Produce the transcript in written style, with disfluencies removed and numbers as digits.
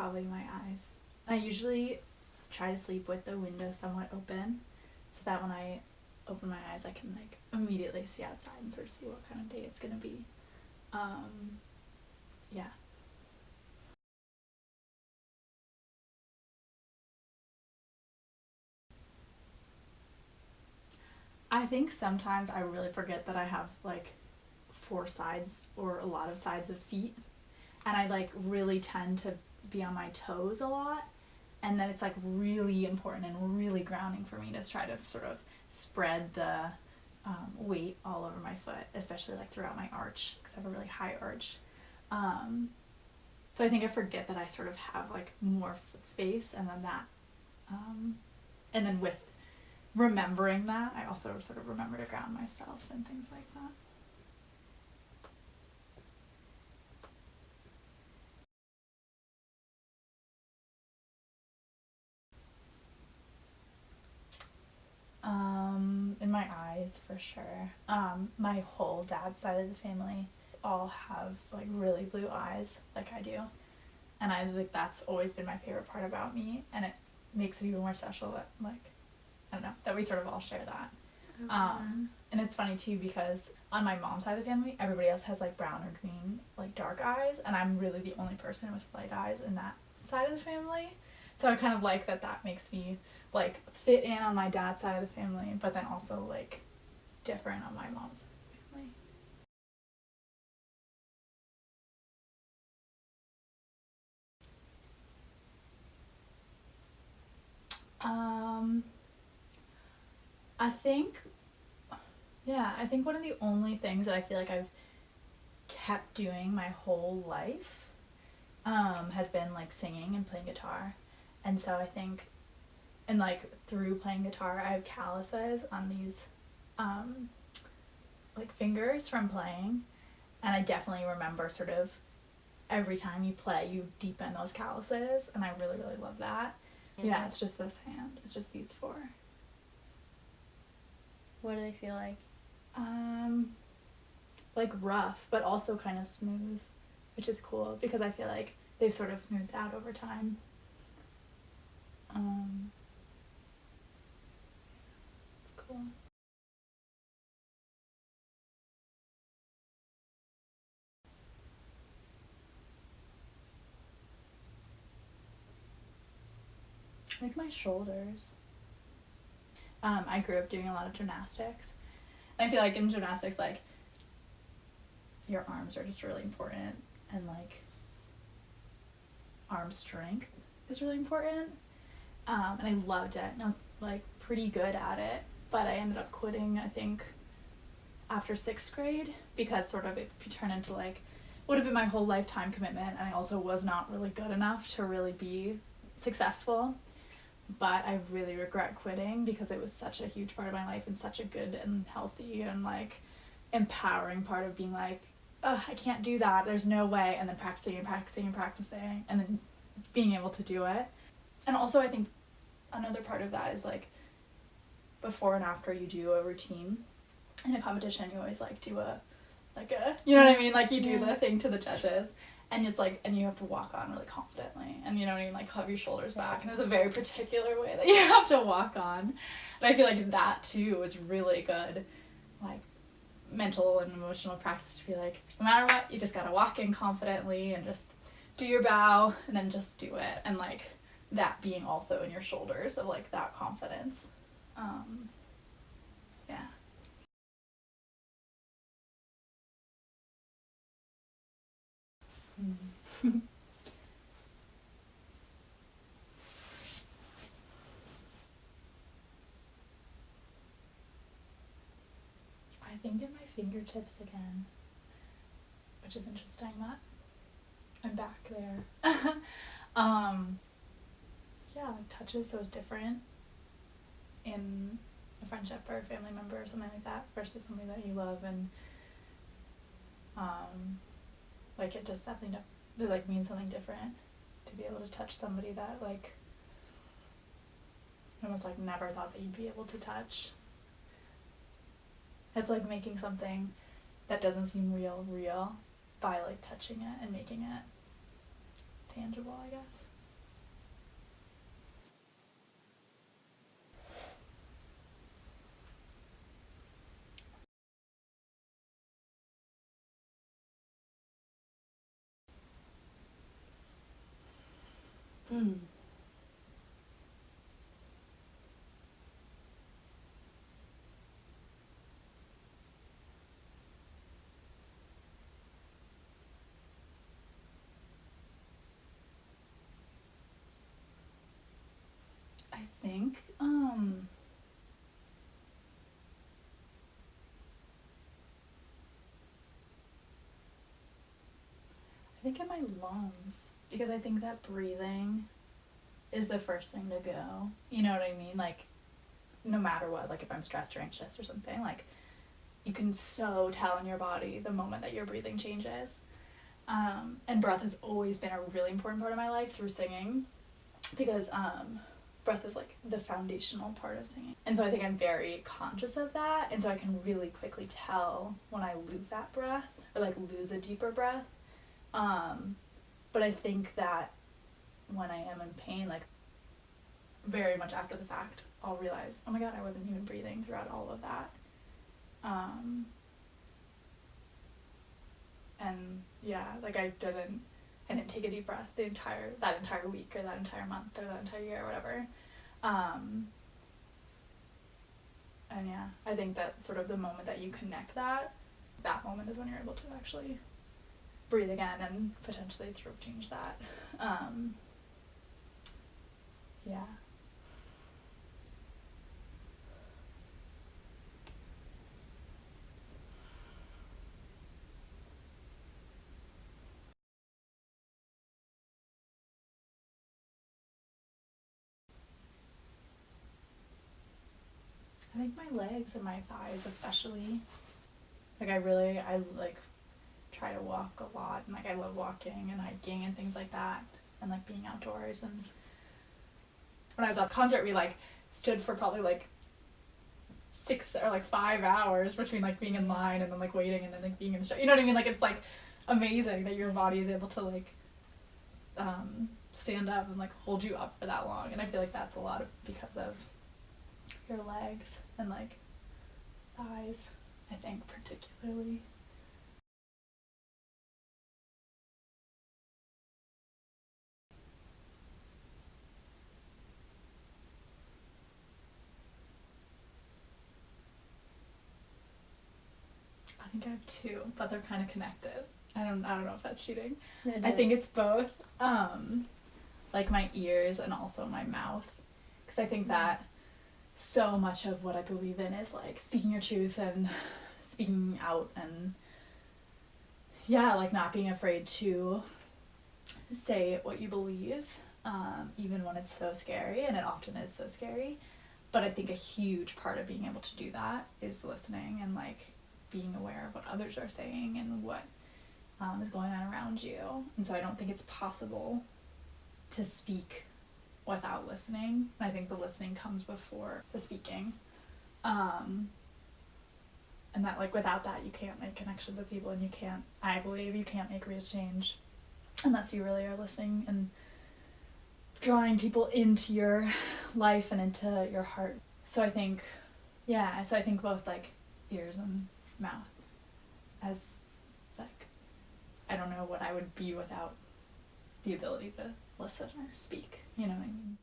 probably my eyes. I usually try to sleep with the window somewhat open so that when I open my eyes I can like immediately see outside and sort of see what kind of day it's gonna be. Yeah. I think sometimes I really forget that I have like 4 sides or a lot of sides of feet, and I like really tend to be on my toes a lot, and then it's like really important and really grounding for me to try to sort of spread the weight all over my foot, especially like throughout my arch because I have a really high arch. So I think I forget that I sort of have like more foot space, and then that, and then with remembering that, I also sort of remember to ground myself and things like that. In my eyes, for sure. My whole dad's side of the family all have like really blue eyes, like I do, and I think that's always been my favorite part about me, and it makes it even more special that like I don't know that we sort of all share that. And it's funny too because on my mom's side of the family, everybody else has like brown or green, like dark eyes, and I'm really the only person with light eyes in that side of the family. So I kind of like that makes me like fit in on my dad's side of the family, but then also like different on my mom's side of the family. I think, yeah, I think one of the only things that I feel like I've kept doing my whole life has been like singing and playing guitar. And so I think, and like through playing guitar, I have calluses on these like fingers from playing, and I definitely remember sort of every time you play you deepen those calluses, and I really really love that. Yeah, it's just this hand, it's just these 4. What do they feel like? Like rough but also kind of smooth, which is cool because I feel like they've sort of smoothed out over time. It's cool. I think my shoulders. I grew up doing a lot of gymnastics. And I feel like in gymnastics, like, your arms are just really important, and like arm strength is really important. And I loved it, and I was like pretty good at it, but I ended up quitting, I think, after 6th grade because sort of it turned into like would have been my whole lifetime commitment, and I also was not really good enough to really be successful. But I really regret quitting because it was such a huge part of my life and such a good and healthy and like empowering part of being like, oh, I can't do that, there's no way, and then practicing and practicing and practicing and then being able to do it. And also I think another part of that is like before and after you do a routine in a competition, you always like do a you know what I mean, like you do the thing to the judges, and it's like, and you have to walk on really confidently, and you know what I mean, like have your shoulders back, and there's a very particular way that you have to walk on, and I feel like that too was really good like mental and emotional practice to be like, no matter what, you just gotta walk in confidently and just do your bow and then just do it, and like that being also in your shoulders of like that confidence. Yeah. I think in my fingertips again, which is interesting that I'm back there. Yeah, like touch is so different in a friendship or a family member or something like that versus somebody that you love, and like it just definitely it like means something different to be able to touch somebody that like almost like never thought that you'd be able to touch. It's like making something that doesn't seem real by like touching it and making it tangible, I guess. Mm. I think in my lungs, because I think that breathing is the first thing to go. You know what I mean? Like, no matter what, like if I'm stressed or anxious or something, like you can so tell in your body the moment that your breathing changes. And breath has always been a really important part of my life through singing, because breath is like the foundational part of singing. And so I think I'm very conscious of that, and so I can really quickly tell when I lose that breath or like lose a deeper breath. But I think that when I am in pain, like very much after the fact, I'll realize, oh my god, I wasn't even breathing throughout all of that. And yeah, like I didn't take a deep breath that entire week or that entire month or that entire year or whatever. And yeah, I think that sort of the moment that you connect that moment is when you're able to actually breathe again and potentially sort of change that. Yeah. I think my legs and my thighs especially. Like I like try to walk a lot, and like I love walking and hiking and things like that, and like being outdoors. And when I was at the concert, we like stood for probably like 6 or like 5 hours between like being in line and then like waiting and then like being in the show. You know what I mean? Like it's like amazing that your body is able to like stand up and like hold you up for that long. And I feel like that's a lot of because of your legs and like thighs, I think particularly. I think I have two, but they're kind of connected. I don't know if that's cheating. I think it's both, like my ears and also my mouth, because I think that so much of what I believe in is like speaking your truth and speaking out, and yeah, like not being afraid to say what you believe, even when it's so scary, and it often is so scary. But I think a huge part of being able to do that is listening and like being aware of what others are saying and what is going on around you. And so I don't think it's possible to speak without listening. I think the listening comes before the speaking. And that like without that you can't make connections with people, and I believe you can't make real change unless you really are listening and drawing people into your life and into your heart. So I think both like ears and mouth, as like I don't know what I would be without the ability to listen or speak, you know what I mean?